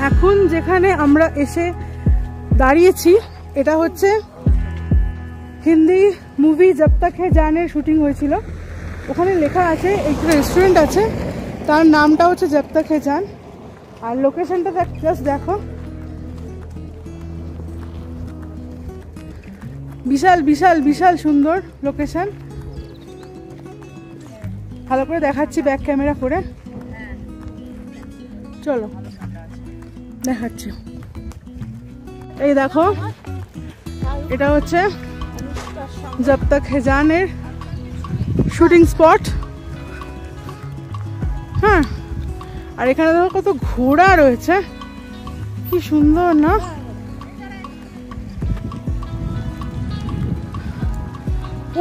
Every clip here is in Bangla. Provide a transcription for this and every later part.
এখন যেখানে আমরা এসে দাঁড়িয়েছি এটা হচ্ছে হিন্দি মুভি জব তক হ্যায় জানের শুটিং হয়েছিল। ওখানে লেখা আছে একটা রেস্টুরেন্ট আছে, তার নামটা হচ্ছে জব তক হ্যায় জান। আর লোকেশনটা জাস্ট দেখো, বিশাল বিশাল বিশাল সুন্দর লোকেশন। ভালো করে দেখাচ্ছি ব্যাক ক্যামেরা করে, চলো দেখাচ্ছি। এই দেখো এটা হচ্ছে জব তক হ্যায় জানের শুটিং স্পট। হ্যাঁ, আর এখানে দেখো কত ঘোড়া রয়েছে, কি সুন্দর না?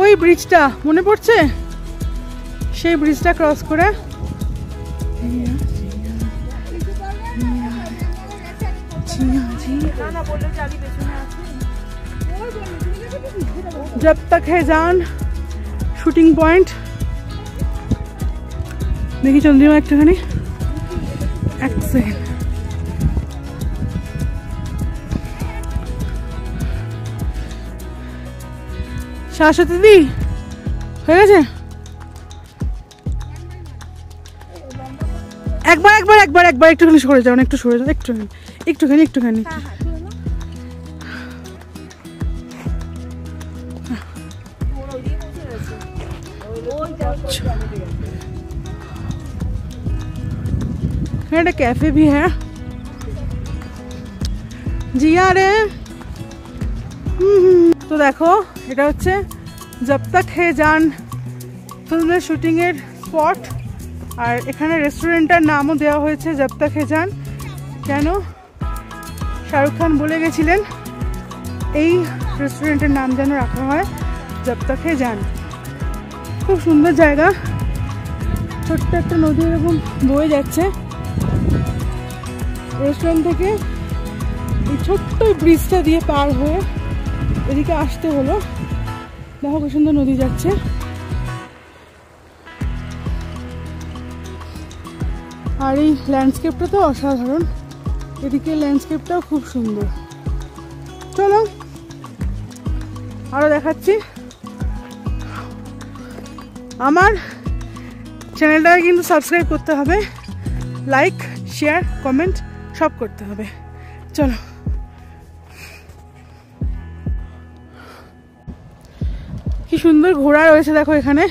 ওই ব্রিজটা মনে পড়ছে, সেই ব্রিজটা ক্রস করে জব তক হ্যায় জান শুটিং পয়েন্ট। দেখি চন্দ্রিমা একটুখানি, এক সেকেন্ড। শাশ্বতী দি হয়ে গেছে? একবার একবার একবার একবার একটুখানি সরে যাও, একটু সরে যাও, একটুখানি একটুখানি একটুখানি। একটা ক্যাফে भी है জিয়া রে। তো দেখো এটা হচ্ছে জব তক হ্যায় জান ফিল্মের শুটিংয়ের স্পট। আর এখানে রেস্টুরেন্টটার নামও দেওয়া হয়েছে জব তক হ্যায় জান। কেন? শাহরুখ খান বলে গেছিলেন এই রেস্টুরেন্টের নাম যেন রাখা হয় জব তক হ্যায় জান। খুব সুন্দর জায়গা, ছোট্ট একটা নদী এরকম বয়ে যাচ্ছে রেস্টুরেন্ট থেকে। এই ছোট্ট ব্রিজটা দিয়ে পার হয়ে এদিকে আসতে হলো। দেখো কি সুন্দর নদী যাচ্ছে। আর এই ল্যান্ডস্কেপটা তো অসাধারণ, এদিকে ল্যান্ডস্কেপটাও খুব সুন্দর। চলো আরো দেখাচ্ছি। আমার চ্যানেলটাকে কিন্তু সাবস্ক্রাইব করতে হবে, লাইক শেয়ার কমেন্ট সব করতে হবে। চলো কি সুন্দর ঘোড়া রয়েছে দেখো এখানে।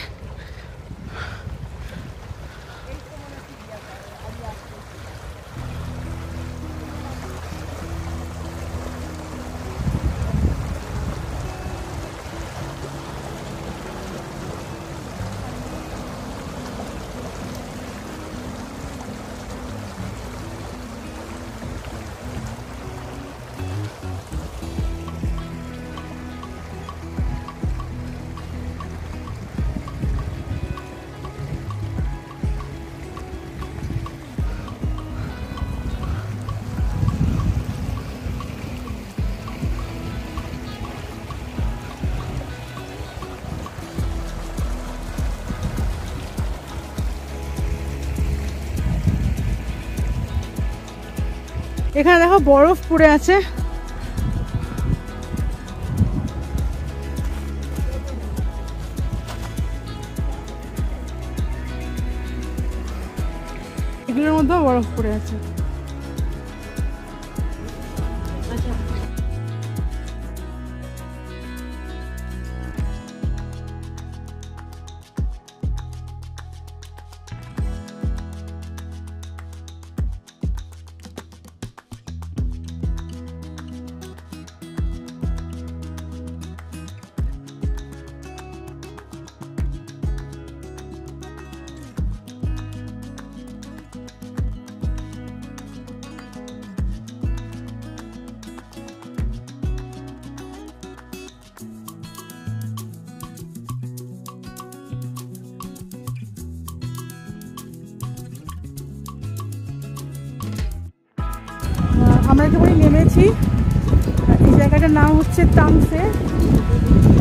এখানে দেখো বরফ পড়ে আছে। এগুলোর মধ্যেও বরফ পড়ে আছে। আমরা একেবারে নেমেছি। এই জায়গাটার নাম হচ্ছে তাংসে।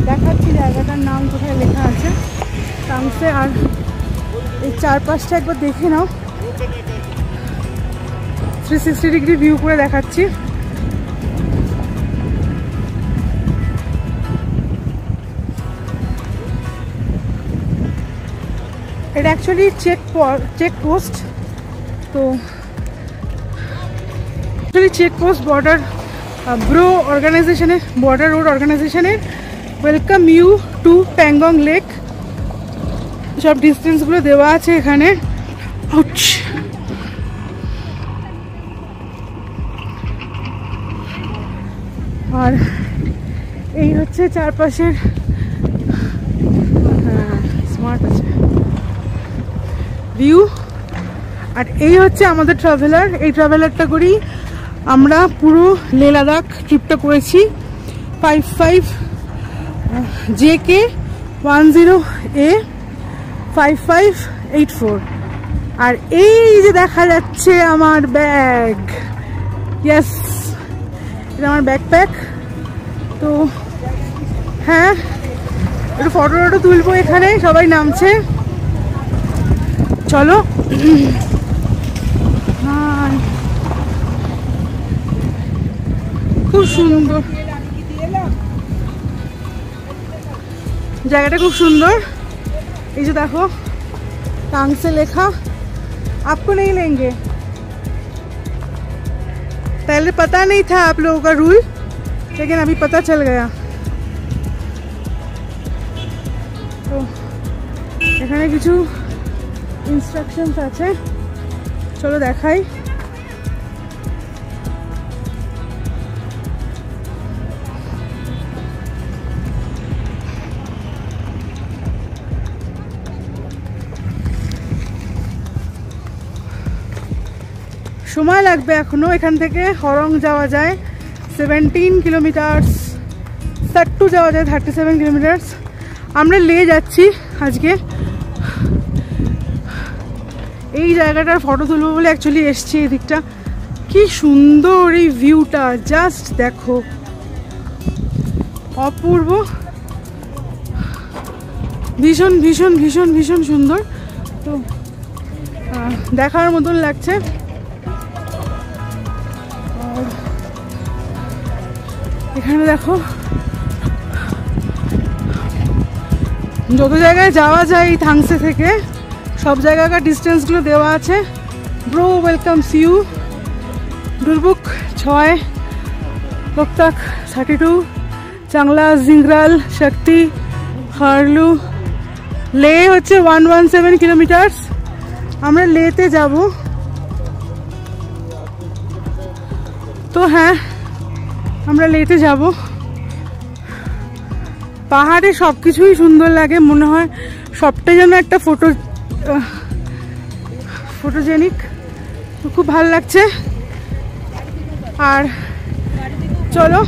দেখাচ্ছি জায়গাটার নাম কোথায় লেখা আছে, তাংসে। আর এই চারপাশটা একবার দেখে নাও, 360 ডিগ্রি ভিউ করে দেখাচ্ছি। এটা অ্যাকচুয়ালি চেক পোস্ট, তো actually check post border road অর্গানাইজেশনের welcome you to Pangong lake, সব ডিস্টেন্সগুলো দেওয়া আছে এখানে। আর এই হচ্ছে চারপাশের, স্মার্ট আছে ভিউ। আর এই হচ্ছে আমাদের ট্রাভেলার। এই ট্রাভেলারটা করি আমরা পুরো লে লাদাখ ট্রিপটা করেছি। 55 JK 10A 5584। আর এই যে দেখা যাচ্ছে আমার ব্যাগ, ইয়েস এটা আমার ব্যাকপ্যাক। তো হ্যাঁ, একটু ফটো তুলবো এখানে, সবাই নামছে, চলো। খুব সুন্দর জায়গাটা, খুব সুন্দর। এই যে দেখো टांग से लिखा, आपको नहीं लेंगे। पहले पता नहीं था आप लोगों का रूल, लेकिन अभी पता चल गया। तो এখানে কিছু ইনস্ট্রাকশনস আছে, চলো দেখাই। সময় লাগবে এখনো। এখান থেকে হরং যাওয়া যায় 17 কিলোমিটারস, সাট্টু যাওয়া যায় 37 কিলোমিটারস। আমরা লে যাচ্ছি আজকে। এই জায়গাটার ফটো তুলবো বলে অ্যাকচুয়ালি এসছি এই দিকটা। কি সুন্দর এই ভিউটা, জাস্ট দেখো, অপূর্ব, ভীষণ ভীষণ ভীষণ ভীষণ সুন্দর। তো দেখার মতন লাগছে। এখানে দেখো যত জায়গায় যাওয়া যায় এই থাংসে থেকে, সব জায়গাকার ডিস্টেন্সগুলো দেওয়া আছে। Bro welcomes you, Durbuk 6, Loktak 32, Changla, Zingral, Sakti, হারলু। লে হচ্ছে 117 কিলোমিটার। আমরা লেতে যাব। তো হ্যাঁ, আমরা লেতে যাব। পাহাড়ে সব কিছুই সুন্দর লাগে, মনে হয় সবটাই যেন একটা ফটোজেনিক। খুব ভালো লাগছে। আর চলো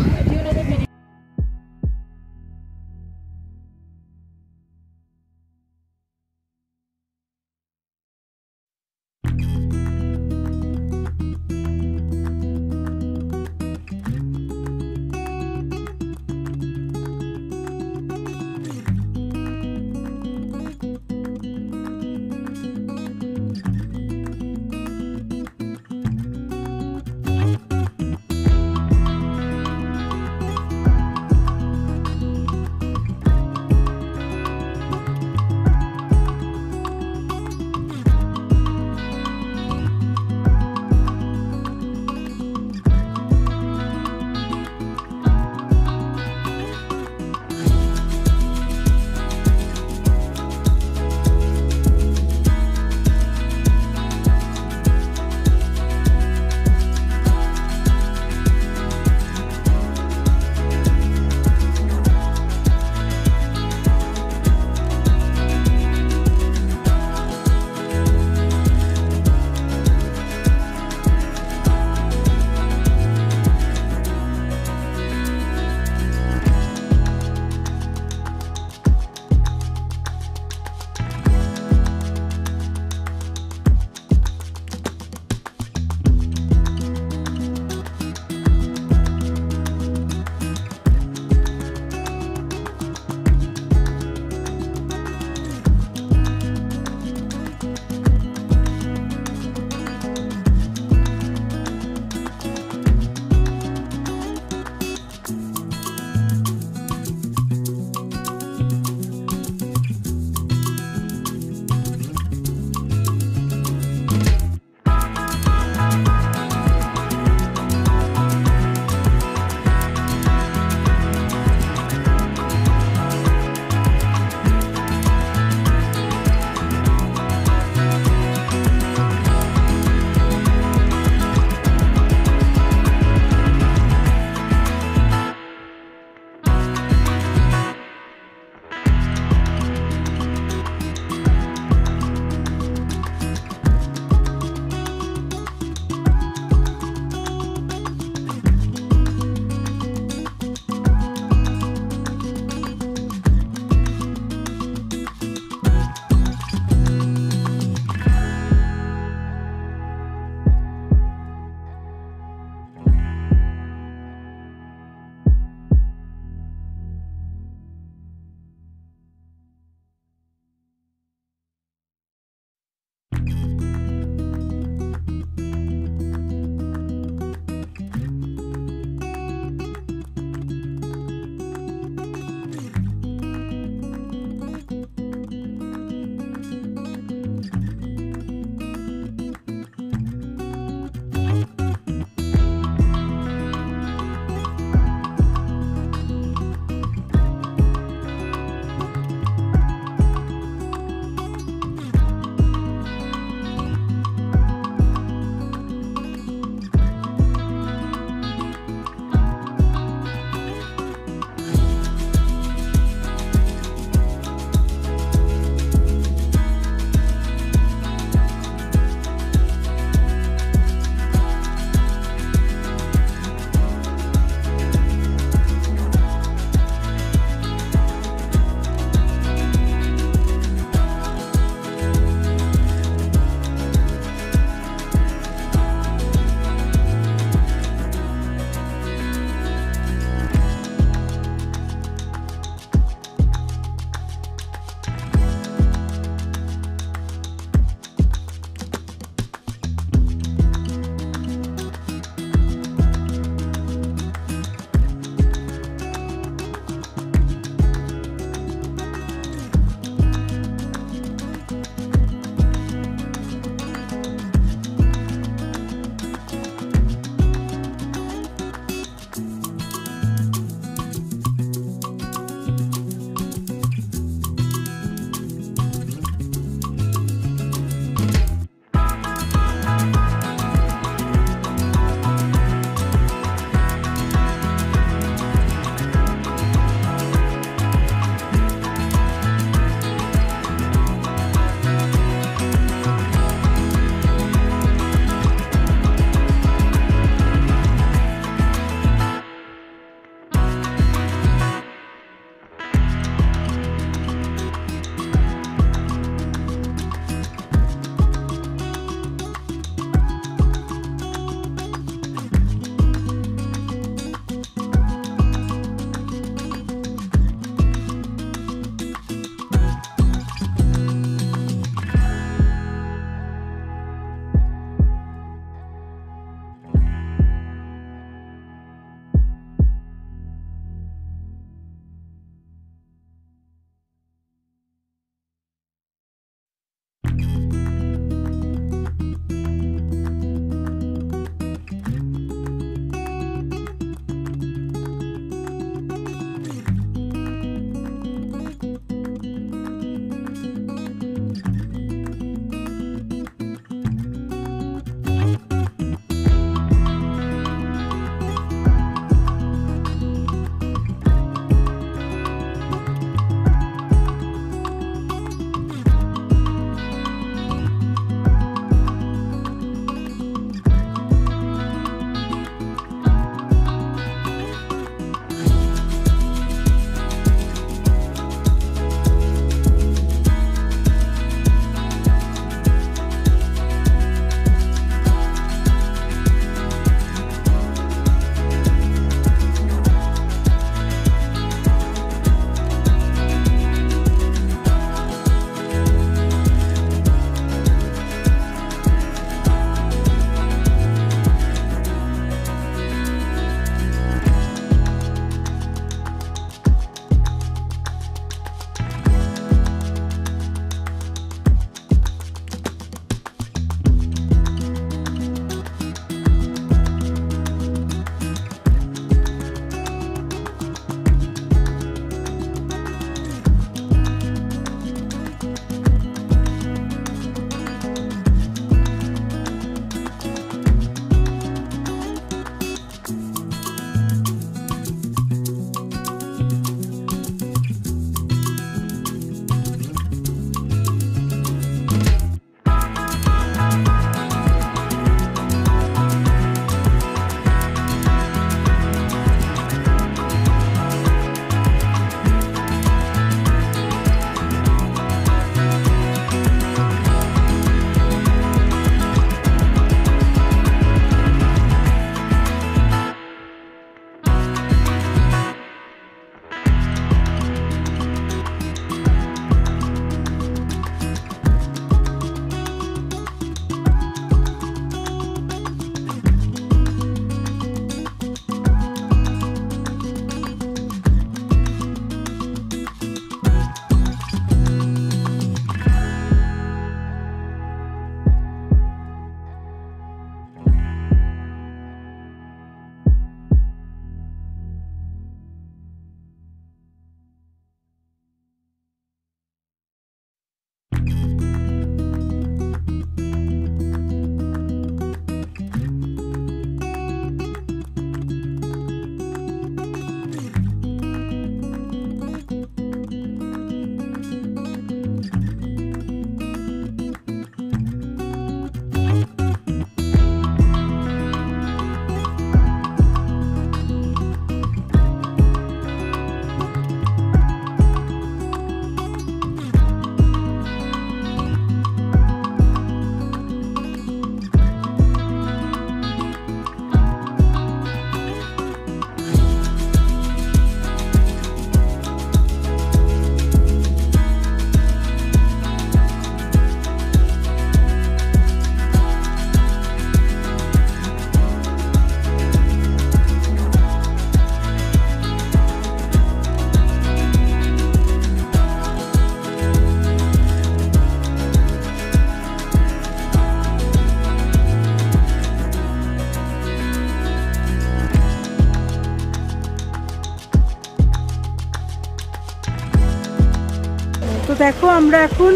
দেখো আমরা এখন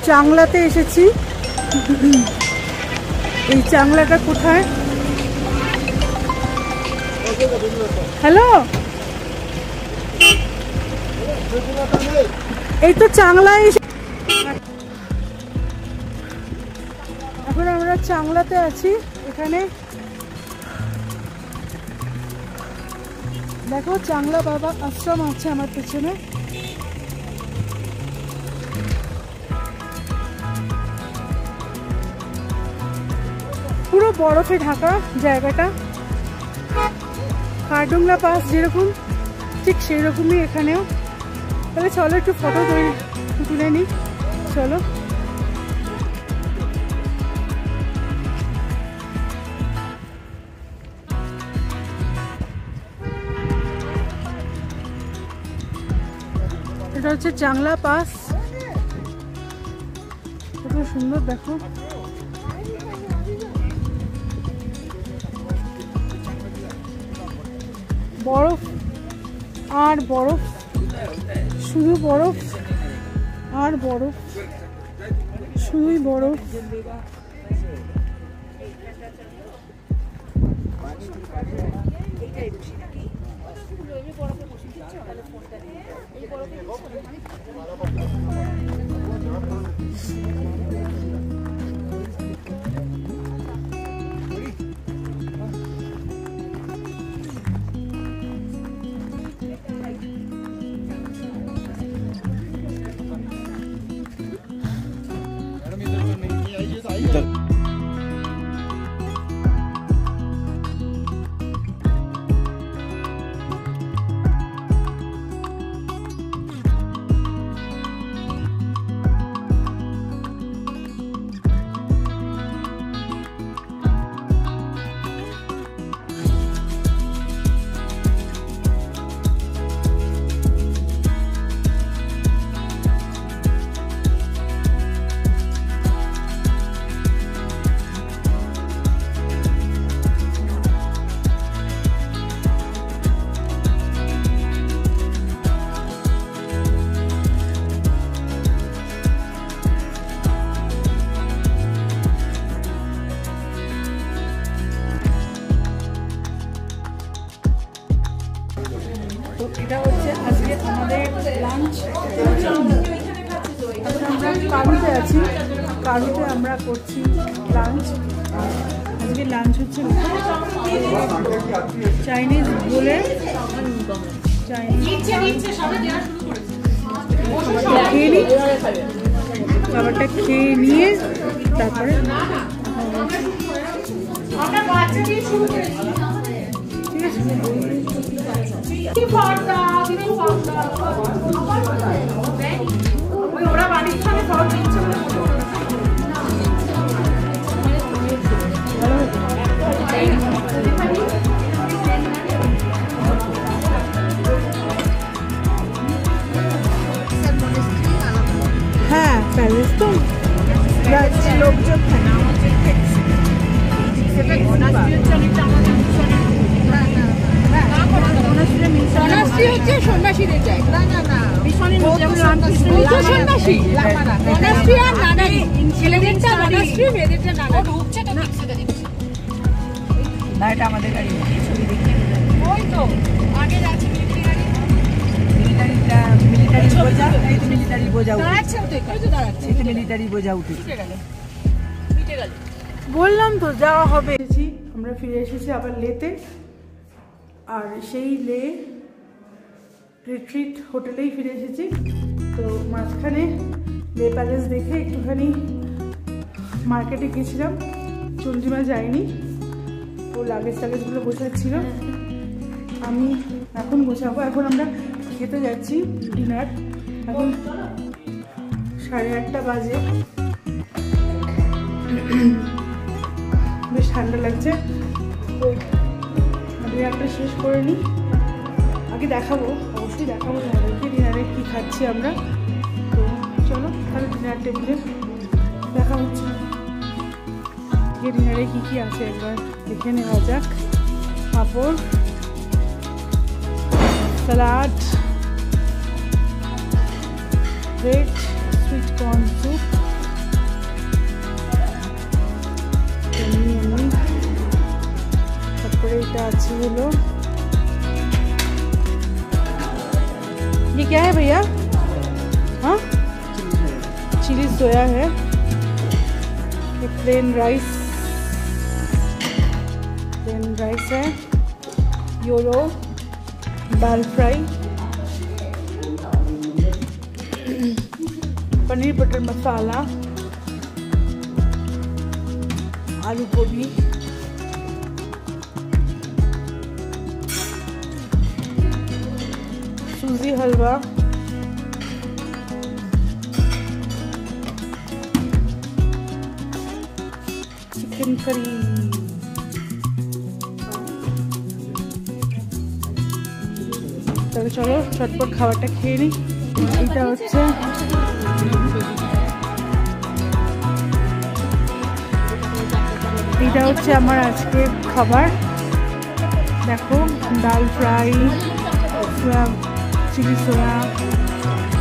চাংলাতে এসেছি। এই চাংলাটা কোথায়? হ্যালো, এই তো চাংলায় এখন আমরা চাংলাতে আছি। এখানে দেখো চাংলা বাবা আশ্রম আছে আমার পেছনে। পুরো বরফে ঢাকা জায়গাটা। খারডুংলা পাস যেরকম ঠিক সেই রকমই এখানেও। তাহলে চলো একটু ফটো তুলে নিই, চলো। এটা হচ্ছে চাংলা পাস, কত সুন্দর দেখো। বরফ আর বরফ, শুধু বরফ আর বরফ, শুধুই বরফ। এটা হচ্ছে আজকে আমাদের লাঞ্চ। আমরা কারুতে আছি, কারুতে আমরা করছি লাঞ্চ। আজকে লাঞ্চ হচ্ছে চাইনিজ বলে, খাবারটা খেয়ে নিয়ে তারপরে ঠিক আছে। হ্যাঁ প্যালেস তো লোকজন হচ্ছে সন্ন্যাসীদের জায়গা। সন্ন্যাসী আর নানারি, ছেলেদেরটা নানাশ্রী, মেয়েদেরটা নানারি। না এটা আমাদের গাড়ি, ওই তো আগে যাচ্ছে মিলিটারি গাড়ি, মিলিটারি বোঝা, এই তো মিলিটারি বোঝা দাঁড়াচ্ছে, ওই তো দাঁড়াচ্ছে, এই তো মিলিটারি বোঝা উঠে গেল। বললাম তো যাওয়া হবে। আমরা ফিরে এসেছি আবার লেতে, আর সেই লে রিট্রিট হোটেলেই ফিরে এসেছি। তো মাঝখানে লে প্যালেস দেখে একটুখানি মার্কেটে গেছিলাম, চন্দ্রিমা যায়নি, ও লাগেজ টাগেজগুলো গোছাচ্ছিল, আমি এখন গোছাবো। এখন আমরা খেতে যাচ্ছি ডিনার, এখন 8:30 বাজে, বেশ ঠান্ডা লাগছে। তো ডিনারটা শেষ করে নিই, আগে দেখাবো, অবশ্যই দেখাবো তোমাদেরকে ডিনারে কী খাচ্ছি আমরা। তো চলো তাহলে ডিনার টেবিলে দেখা হচ্ছে, ডিনারে কী কী আছে একবার দেখে নেওয়া যাক। Papad, salad, red sweet corn soup, এমনি এমনি। তারপরে এটা আছে হলো, ये क्या है भैया? हाँ, चिली सोया है। ये प्लेन राइस है। योलो दाल फ्राई, पनीर बटर मसाला, आलू गोभी, सूजी हलवा, चिकन करी। তবে চলো চটপট খাবারটা খেয়ে নিই। এটা হচ্ছে আমার আজকের খাবার। দেখো, ডাল ফ্রাই, চিলি সোয়া,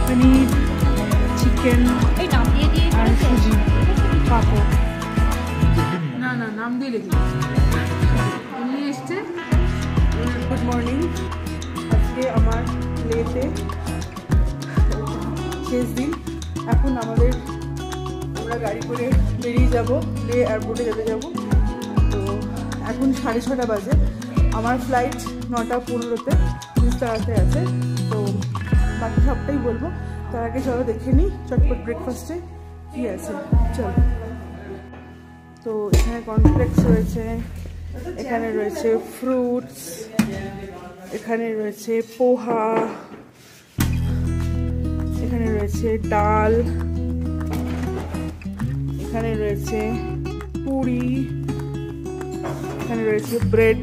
পনির, চিকেন আর সুজি, পাপড়। না না, নাম দিয়ে লিখি এমনি এসছে। Good morning. আজকে আমার লেতে শেষ দিন। এখন আমরা গাড়ি করে বেরিয়ে যাব, লে এয়ারপোর্টে যেতে যাব। তো এখন 6:30 বাজে। আমার ফ্লাইট 9:15-তে বিস্তারাতে আছে। তো বাকি সবটাই বলবো। তার আগে চলো দেখে নিই চটপট ব্রেকফাস্টে কী আছে। চলো। তো এখানে কর্নফ্লেক্স রয়েছে, এখানে রয়েছে ফ্রুটস, এখানে রয়েছে পোহা, এখানে রয়েছে ডাল, এখানে রয়েছে পুরি, এখানে রয়েছে ব্রেড,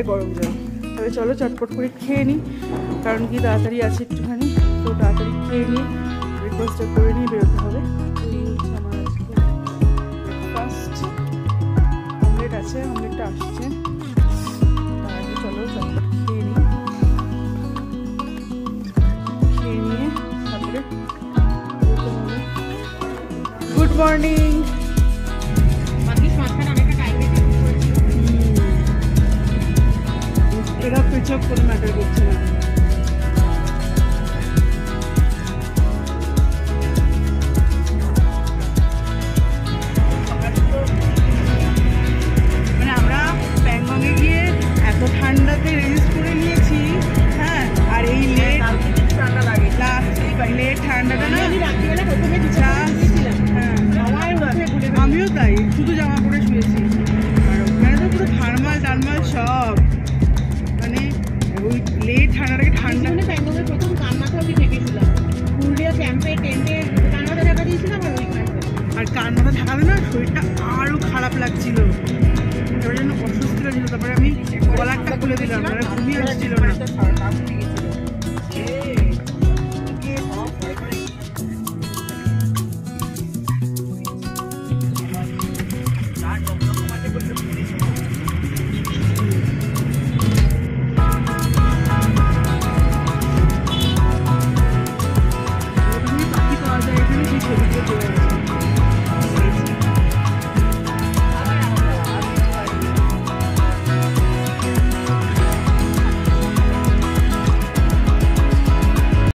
গরম জল। তবে চলো চটপট করে খেয়ে নিই, কারণ কি তাড়াতাড়ি আছে একটুখানি। তো তাড়াতাড়ি খেয়ে নিই, ব্রেকফাস্টটা করে নিয়ে বেরোতে হবে। আমার আজকে ব্রেকফাস্ট অমলেট আছে, অমলেটটা আসছে। তার আগে চলো চটপট খেয়ে নিই, খেয়ে নিয়ে তারপরে বেরোতে হবে। Good morning. এরা পেছক কোনো ম্যাটার করছে না। মানে আমরা প্যাংগংয়ে গিয়ে এত ঠান্ডাতে রেজিস্ট করে নিয়েছি। হ্যাঁ, আর এই লেট ঠান্ডা লাগে, লেট ঠান্ডাটা না। আমিও তাই, শুধু জামা পরে শুয়েছি। আর ওখানে তো পুরো থার্মাল টার্মাল সব, মানে ওই লেট ঠান্ডাটাকে ঠান্ডা। প্রথম কানমাথা অব্দি থেকেছিলাম, পুরুলিয়া ক্যাম্পে টেন্টে কানমাথা ঢাকা দিয়েছিলাম। আর কানমাথা ঢাকালে না শরীরটা আরও খারাপ লাগছিল, এবার জন্য অসুস্থ লাগছিল। তারপরে আমি কলারটা খুলে দিলাম, ঘুমিয়ে আসছিল না।